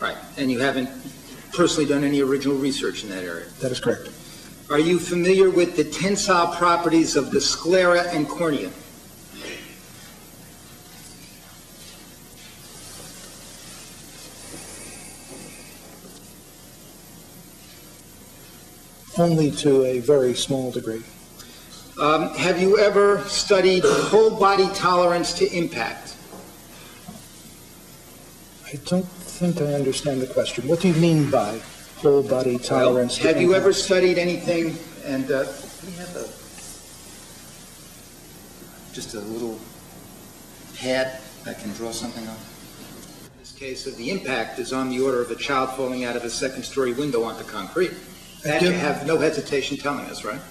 Right, and you haven't personally done any original research in that area? That is correct. Are you familiar with the tensile properties of the sclera and cornea? Only to a very small degree. Have you ever studied whole body tolerance to impact? I don't think I understand the question. What do you mean by whole body tolerance to impact? Have you ever studied anything, and we have just a little pad that can draw something on? In this case of the impact is on the order of a child falling out of a second-story window onto concrete. That you have no hesitation telling us, right?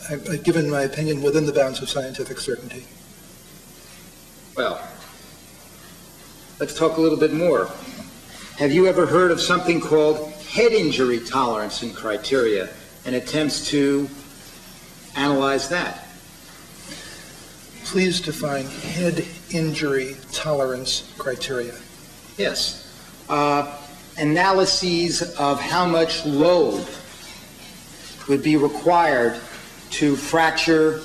I've given my opinion within the bounds of scientific certainty. Well, let's talk a little bit more. Have you ever heard of something called head injury tolerance and criteria and attempts to analyze that? Please define head injury tolerance criteria. Yes. Analyses of how much load would be required to fracture,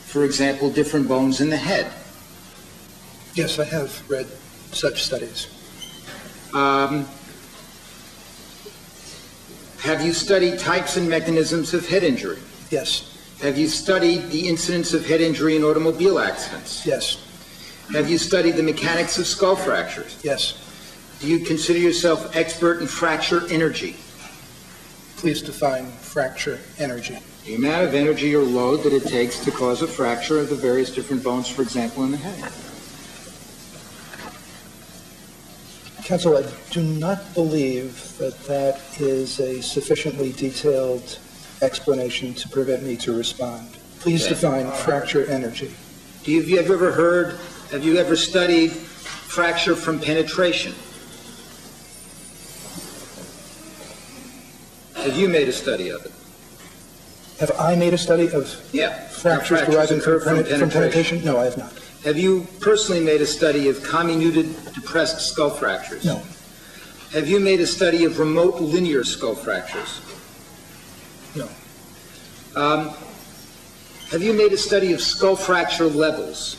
for example, different bones in the head. Yes, I have read such studies. Have you studied types and mechanisms of head injury? Yes. Have you studied the incidence of head injury in automobile accidents? Yes. Have you studied the mechanics of skull fractures? Yes. Do you consider yourself expert in fracture energy? Please define fracture energy. The amount of energy or load that it takes to cause a fracture of the various different bones, for example, in the head. Counsel, I do not believe that that is a sufficiently detailed explanation to prevent me to respond. Please define fracture energy. Have you ever studied fracture from penetration? Have you made a study of it? Have I made a study of fractures deriving from penetration? No, I have not. Have you personally made a study of comminuted depressed skull fractures? No. Have you made a study of remote linear skull fractures? No. Have you made a study of skull fracture levels?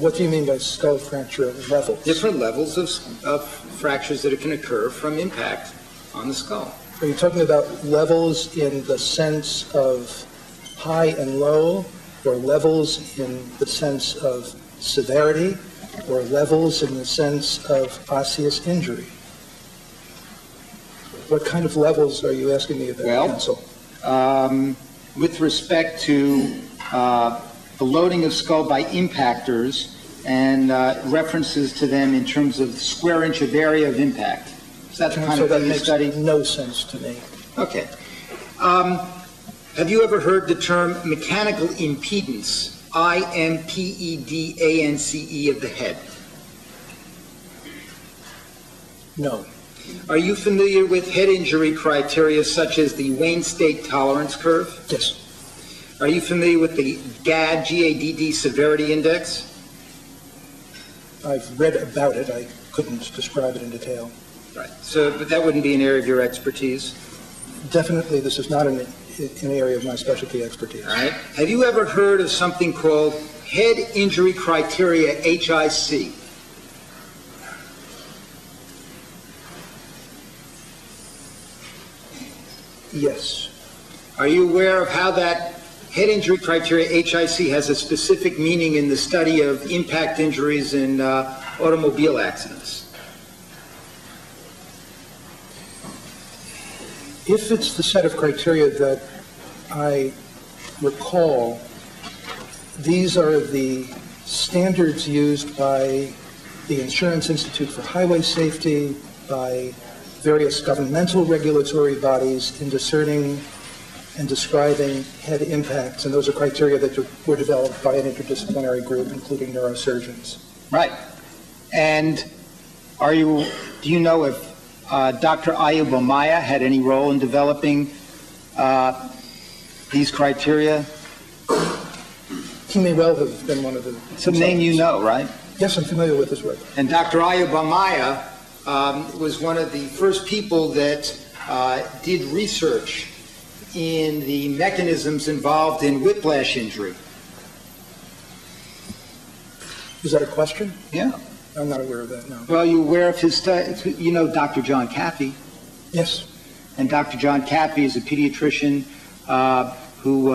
What do you mean by skull fracture levels? Different levels of fractures that can occur from impact on the skull. Are you talking about levels in the sense of high and low, or levels in the sense of severity, or levels in the sense of osseous injury? What kind of levels are you asking me about, counsel? With respect to the loading of skull by impactors and references to them in terms of square inch of area of impact. Is that the kind of thing you study? That makes no sense to me. Okay. Have you ever heard the term mechanical impedance, I-M-P-E-D-A-N-C-E, of the head? No. Are you familiar with head injury criteria such as the Wayne State tolerance curve? Yes. Are you familiar with the GAD, G-A-D-D severity index? I've read about it. I couldn't describe it in detail. Right. So, but that wouldn't be an area of your expertise? Definitely, this is not an area of my specialty expertise. All right. Have you ever heard of something called head injury criteria, HIC? Yes. Are you aware of how that head injury criteria, HIC, has a specific meaning in the study of impact injuries in automobile accidents? If it's the set of criteria that I recall, these are the standards used by the Insurance Institute for Highway Safety, by various governmental regulatory bodies in discerning and describing head impacts, and those are criteria that were developed by an interdisciplinary group, including neurosurgeons. Right. And do you know if Dr. Ayub Amaya had any role in developing these criteria? He may well have been one of the... It's a name you know, right? Yes, I'm familiar with his work. And Dr. Ayub Amaya was one of the first people that did research in the mechanisms involved in whiplash injury. Is that a question? Yeah. I'm not aware of that, no. Well, you're aware of his, you know Dr. John Caffey. Yes. And Dr. John Caffey is a pediatrician who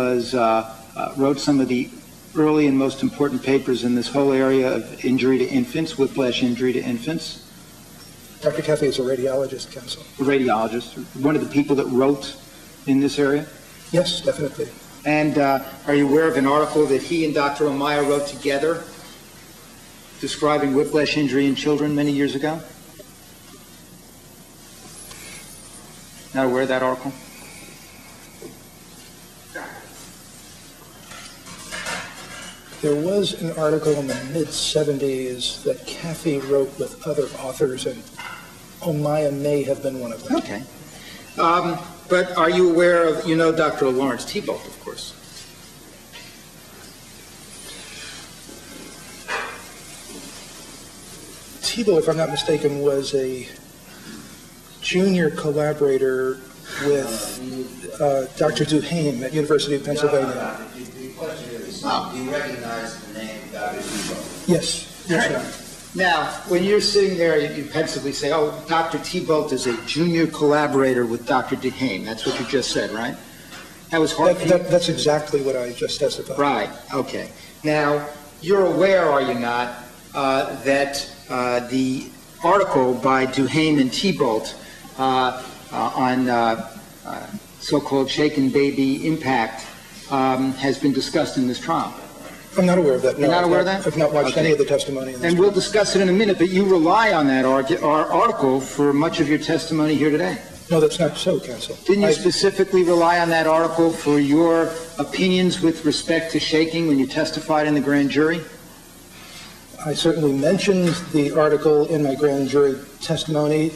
wrote some of the early and most important papers in this whole area of injury to infants, whiplash injury to infants. Dr. Caffey is a radiologist, counsel. A radiologist, one of the people that wrote in this area? Yes, definitely. And are you aware of an article that he and Dr. Omaya wrote together describing whiplash injury in children many years ago? Not aware of that article? There was an article in the mid-'70s that Caffey wrote with other authors, and Omaya may have been one of them. Okay. But are you aware of, you know Dr. Lawrence Thibault, of course? Thibault, if I'm not mistaken, was a junior collaborator with Dr. Duhaime at University of Pennsylvania. The question is, do you recognize the name Dr. Thibault? Yes. Yes, sir. Now, when you're sitting there, you pensively say, oh, Dr. Thibault is a junior collaborator with Dr. Duhaime. That's what you just said, right? That was hard. That's exactly what I just testified. Right, okay. Now, you're aware, are you not, that the article by Duhaime and Thibault on so-called shaken baby impact has been discussed in this trial? I'm not aware of that. No, You're not aware of that? I've not watched Okay. any of the testimony. In this And we'll trial. discuss it in a minute, but you rely on that article for much of your testimony here today. No, that's not so, counsel. Didn't you specifically rely on that article for your opinions with respect to shaking when you testified in the grand jury? I certainly mentioned the article in my grand jury testimony,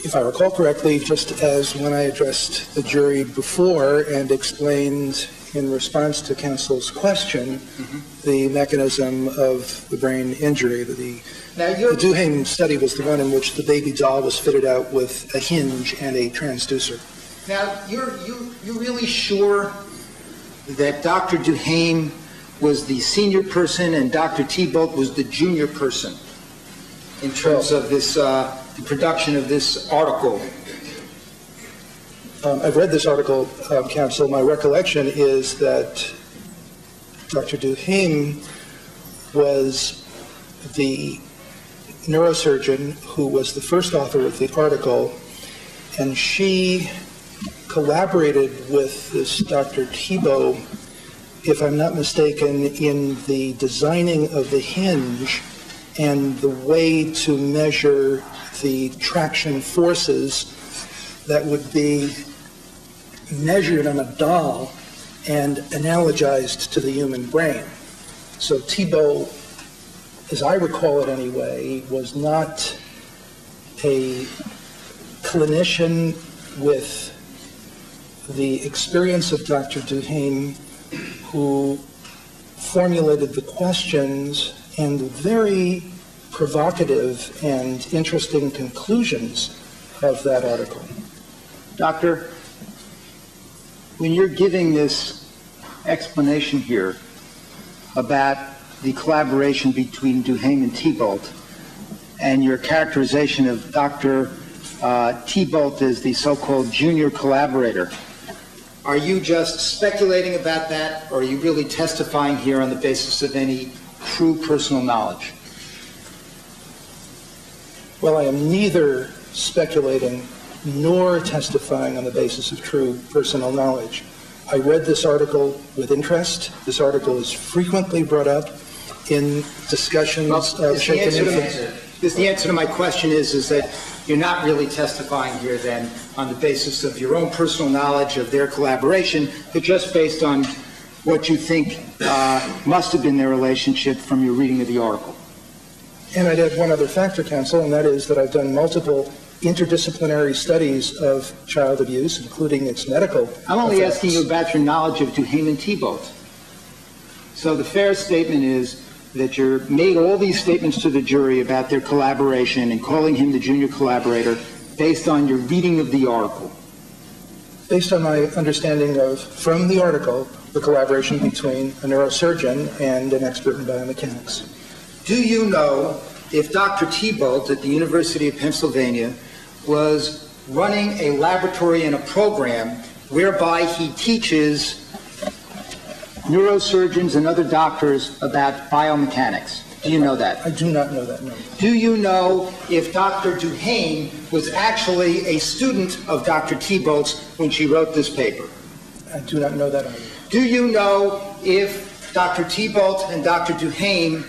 if I recall correctly, just as when I addressed the jury before and explained in response to counsel's question the mechanism of the brain injury. The Duhaime study was the one in which the baby doll was fitted out with a hinge and a transducer. Now, you're really sure that Dr. Duhaime was the senior person and Dr. Thibault was the junior person in terms of this, the production of this article? I've read this article, counsel. My recollection is that Dr. Duhaime was the neurosurgeon who was the first author of the article, and she collaborated with this Dr. Thibault, if I'm not mistaken, in the designing of the hinge and the way to measure the traction forces that would be measured on a doll and analogized to the human brain. So Thibault, as I recall it anyway, was not a clinician with the experience of Dr. Duhaime, who formulated the questions and very provocative and interesting conclusions of that article. Doctor, when you're giving this explanation here about the collaboration between Duhaime and Thibault and your characterization of Dr. Thibault as the so-called junior collaborator, are you just speculating about that, or are you really testifying here on the basis of any true personal knowledge? Well, I am neither speculating nor testifying on the basis of true personal knowledge. I read this article with interest. This article is frequently brought up in discussions of shaken infants. The answer to my question is that you're not really testifying here then on the basis of your own personal knowledge of their collaboration, but just based on what you think must have been their relationship from your reading of the article. And I'd add one other factor, counsel, and that is that I've done multiple interdisciplinary studies of child abuse, including its medical I'm only asking you effects. about your knowledge of Duhaime and Thibault. So the fair statement is that you made all these statements to the jury about their collaboration and calling him the junior collaborator based on your reading of the article? Based on my understanding of, from the article, the collaboration between a neurosurgeon and an expert in biomechanics. Do you know if Dr. Thibault at the University of Pennsylvania was running a laboratory and a program whereby he teaches neurosurgeons and other doctors about biomechanics? Do you know that? I do not know that, no. Do you know if Dr. Duhane was actually a student of Dr. Thibault's when she wrote this paper? I do not know that either. Do you know if Dr. Thibault and Dr. Duhane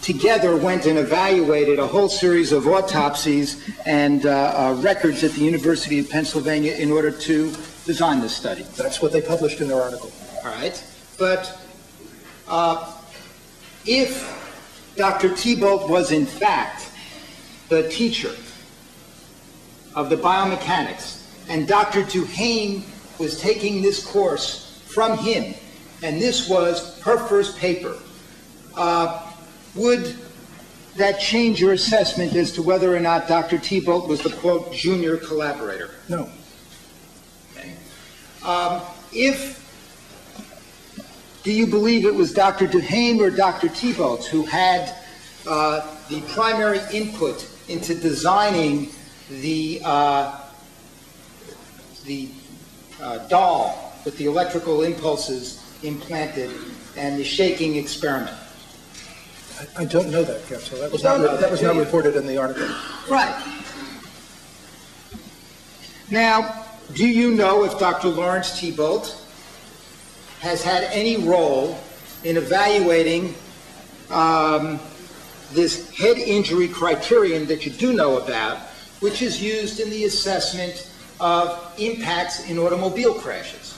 together went and evaluated a whole series of autopsies and records at the University of Pennsylvania in order to design this study? That's what they published in their article. All right. But if Dr. Thibault was in fact the teacher of the biomechanics and Dr. Duhane was taking this course from him, and this was her first paper, would that change your assessment as to whether or not Dr. Thibault was the, quote, junior collaborator? No. Okay. Do you believe it was Dr. Duhane or Dr. Thibault who had the primary input into designing the doll with the electrical impulses implanted and the shaking experiment? I don't know that, Counsel. That was not reported in the article. Right. Now, do you know if Dr. Lawrence Thibault has had any role in evaluating this head injury criterion that you do know about, which is used in the assessment of impacts in automobile crashes?